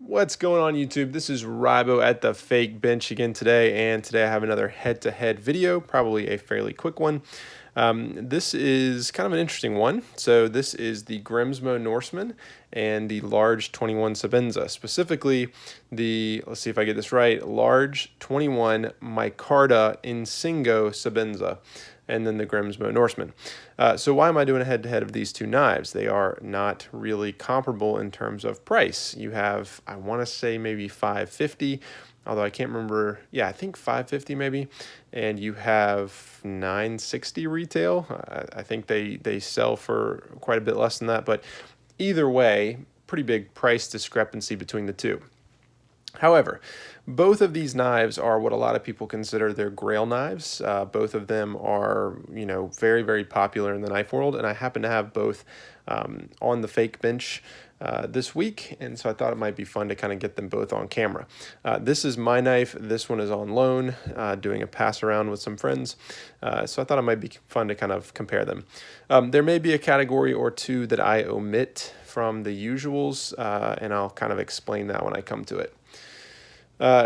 What's going on YouTube? This is Ribo at the Fake Bench again today, and today I have another head-to-head video, probably a fairly quick one. This is kind of an interesting one. So this is the Grimsmo Norseman and the large 21 Sebenza, specifically the, let's see if I get this right, large 21 micarta Insingo Sebenza, and then the Grimsmo Norseman. So why am I doing a head-to-head of these two knives? They are not really comparable in terms of price. You have, I want to say maybe 550, although I can't remember. Yeah, I think 550 maybe, and you have 960 retail. I think they sell for quite a bit less than that, but either way, pretty big price discrepancy between the two. However, both of these knives are what a lot of people consider their grail knives. Both of them are, very, very popular in the knife world, and I happen to have both on the Fake Bench this week, and so I thought it might be fun to kind of get them both on camera. This is my knife. This one is on loan, doing a pass around with some friends, so I thought it might be fun to kind of compare them. There may be a category or two that I omit from the usuals, and I'll kind of explain that when I come to it.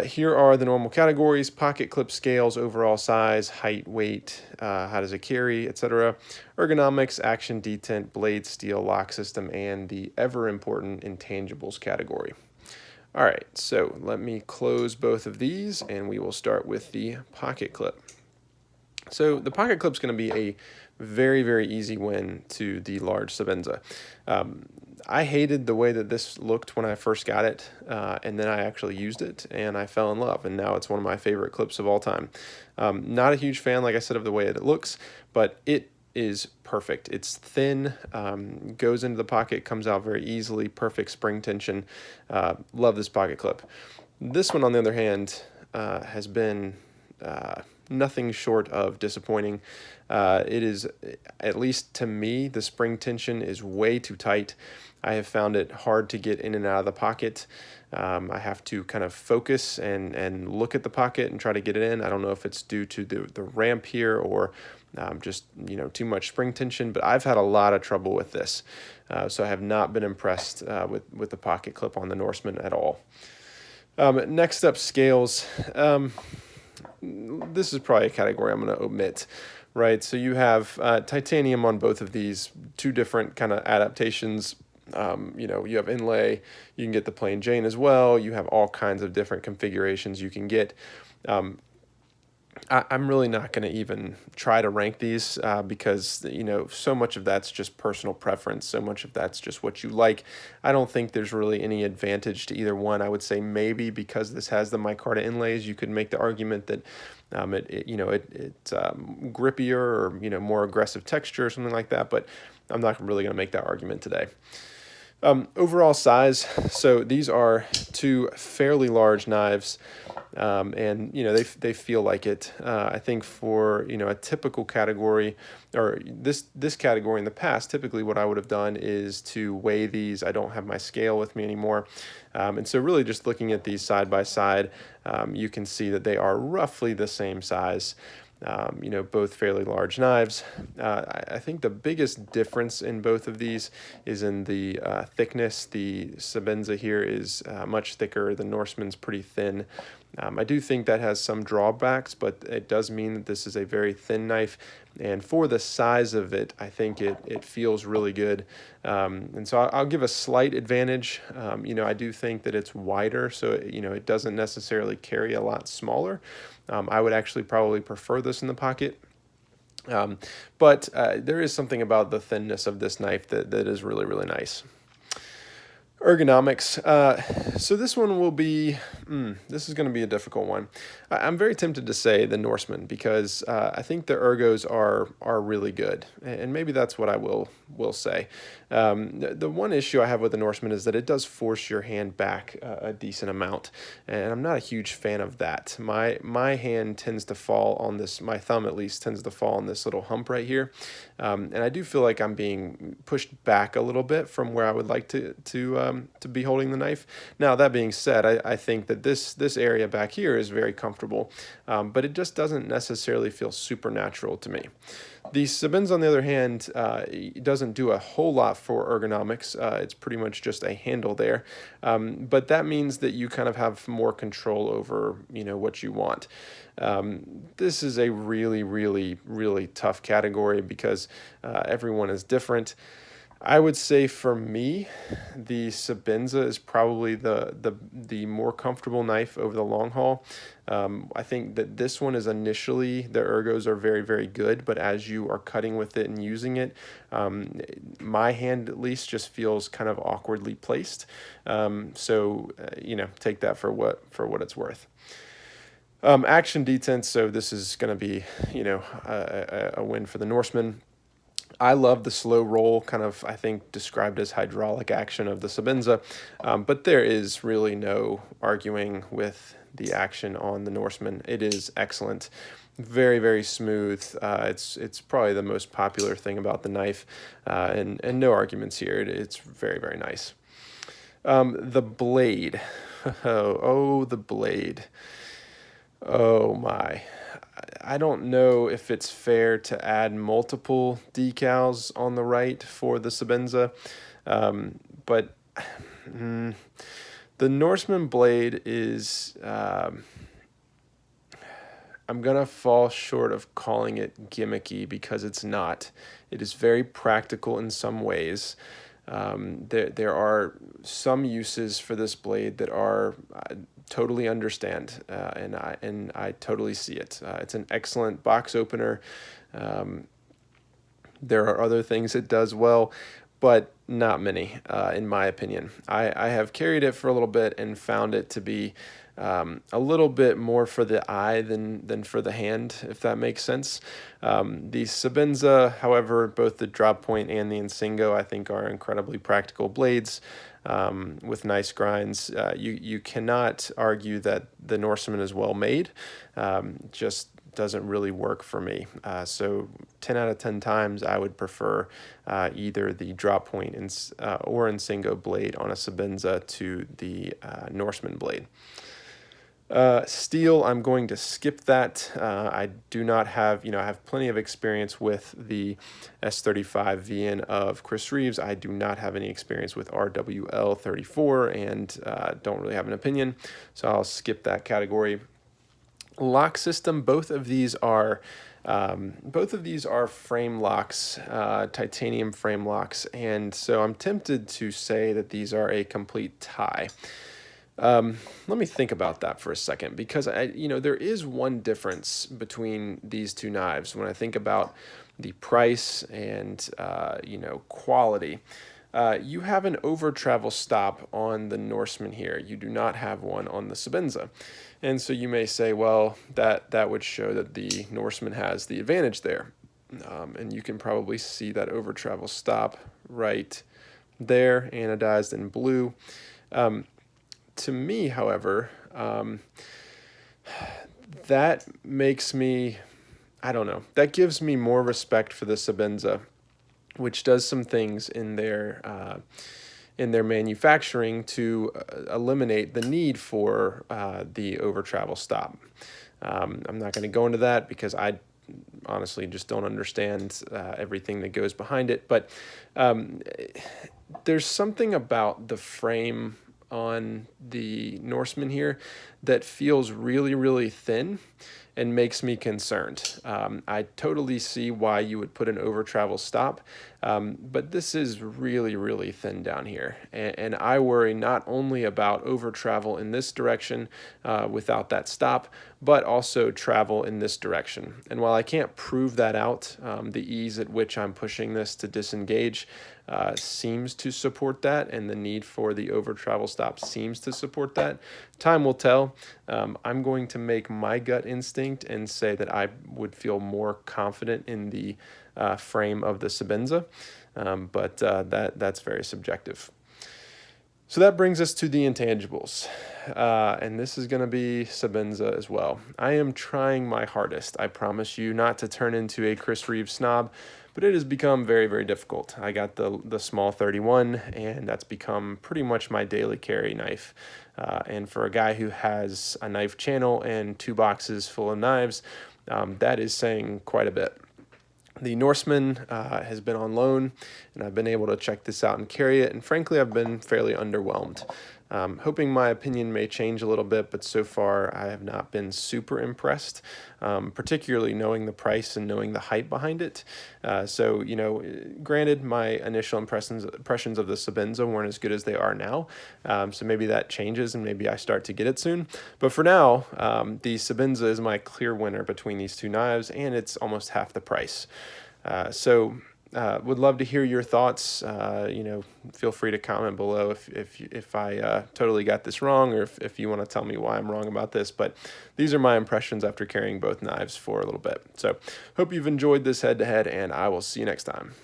Here are the normal categories: pocket clip scales, overall size, height, weight, how does it carry, etc. Ergonomics, action detent, blade steel, lock system, and the ever important intangibles category. All right, so let me close both of these and we will start with the pocket clip. So the pocket clip is going to be a very, very easy win to the large Sebenza. I hated the way that this looked when I first got it, and then I actually used it, and I fell in love, and now it's one of my favorite clips of all time. Not a huge fan, like I said, of the way that it looks, but it is perfect. It's thin, goes into the pocket, comes out very easily, perfect spring tension. Love this pocket clip. This one, on the other hand, has been nothing short of disappointing. It is, at least to me, the spring tension is way too tight. I have found it hard to get in and out of the pocket. I have to kind of focus and look at the pocket and try to get it in. I don't know if it's due to the ramp here or just too much spring tension, but I've had a lot of trouble with this. So I have not been impressed with the pocket clip on the Norseman at all. Next up, scales. This is probably a category I'm going to omit, right? So you have titanium on both of these, two different kind of adaptations. You have inlay, you can get the plain Jane as well. You have all kinds of different configurations you can get. I'm really not going to even try to rank these because, so much of that's just personal preference. So much of that's just what you like. I don't think there's really any advantage to either one. I would say maybe because this has the micarta inlays, you could make the argument that it's grippier or, more aggressive texture or something like that. But I'm not really going to make that argument today. Overall size, so these are two fairly large knives, and they feel like it. I think for a typical category, or this category in the past, typically what I would have done is to weigh these. I don't have my scale with me anymore, and so really just looking at these side by side, you can see that they are roughly the same size. Both fairly large knives. I think the biggest difference in both of these is in the thickness. The Sebenza here is much thicker. The Norseman's pretty thin. I do think that has some drawbacks, but it does mean that this is a very thin knife. And for the size of it, I think it feels really good. And so I'll give a slight advantage. I do think that it's wider, so it doesn't necessarily carry a lot smaller. I would actually probably prefer this in the pocket. But there is something about the thinness of this knife that is really, really nice. Ergonomics. So this one will be, this is going to be a difficult one. I'm very tempted to say the Norseman because I think the ergos are really good, and maybe that's what I will say. The one issue I have with the Norseman is that it does force your hand back a decent amount, and I'm not a huge fan of that. My hand tends to fall on this, my thumb at least tends to fall on this little hump right here, and I do feel like I'm being pushed back a little bit from where I would like to to be holding the knife. Now, that being said, I think that this area back here is very comfortable, but it just doesn't necessarily feel supernatural to me. The Sebenza, on the other hand, it doesn't do a whole lot for ergonomics. It's pretty much just a handle there, but that means that you kind of have more control over, what you want. This is a really, really, really tough category because everyone is different. I would say for me, the Sebenza is probably the more comfortable knife over the long haul. I think that this one is initially, the ergos are very, very good, but as you are cutting with it and using it, my hand at least just feels kind of awkwardly placed. So take that for what it's worth. Action detents, so this is going to be, a win for the Norseman. I love the slow roll, kind of, I think, described as hydraulic action of the Sebenza, but there is really no arguing with the action on the Norseman. It is excellent, very, very smooth. It's probably the most popular thing about the knife, and no arguments here. It's very, very nice. The blade, the blade. Oh my. I don't know if it's fair to add multiple decals on the right for the Sebenza, but the Norseman blade is, I'm going to fall short of calling it gimmicky because it's not. It is very practical in some ways. There are some uses for this blade that are totally understand, and I totally see it. It's an excellent box opener. There are other things it does well, but not many, in my opinion. I have carried it for a little bit and found it to be a little bit more for the eye than for the hand, if that makes sense. The Sebenza, however, both the drop point and the Insingo, I think, are incredibly practical blades with nice grinds. You cannot argue that the Norseman is well made, just doesn't really work for me. So 10 out of 10 times I would prefer either the drop point or Insingo blade on a Sebenza to the Norseman blade. Steel, I'm going to skip that. I do not have, I have plenty of experience with the S35 VN of Chris Reeves. I do not have any experience with RWL 34 and don't really have an opinion, so I'll skip that category. Lock system, both of these are frame locks, titanium frame locks, and so I'm tempted to say that these are a complete tie. Let me think about that for a second, because there is one difference between these two knives when I think about the price and quality. You have an over travel stop on the Norseman here. You do not have one on the Sebenza. And so you may say, well, that would show that the Norseman has the advantage there. And you can probably see that over travel stop right there, anodized in blue. To me, however, that makes me, I don't know, that gives me more respect for the Sebenza, which does some things in their manufacturing to eliminate the need for the over travel stop. I'm not going to go into that because I honestly just don't understand everything that goes behind it, but there's something about the frame on the Norseman here that feels really, really thin and makes me concerned. I totally see why you would put an over travel stop, but this is really, really thin down here. And I worry not only about over travel in this direction without that stop, but also travel in this direction. And while I can't prove that out, the ease at which I'm pushing this to disengage seems to support that, and the need for the over travel stop seems to support that. Time will tell. I'm going to make my gut instinct and say that I would feel more confident in the frame of the Sebenza, but that's very subjective. So that brings us to the intangibles, and this is going to be Sebenza as well. I am trying my hardest, I promise you, not to turn into a Chris Reeve snob, but it has become very, very difficult. I got the small 31, and that's become pretty much my daily carry knife. And for a guy who has a knife channel and 2 boxes full of knives, that is saying quite a bit. The Norseman has been on loan, and I've been able to check this out and carry it, and frankly, I've been fairly underwhelmed. Hoping my opinion may change a little bit, but so far I have not been super impressed, particularly knowing the price and knowing the hype behind it. So, you know, granted, my initial impressions of the Sebenza weren't as good as they are now, so maybe that changes and maybe I start to get it soon. But for now, the Sebenza is my clear winner between these two knives, and it's almost half the price. Would love to hear your thoughts. You know, feel free to comment below if I totally got this wrong, or if you want to tell me why I'm wrong about this. But these are my impressions after carrying both knives for a little bit. So hope you've enjoyed this head-to-head, and I will see you next time.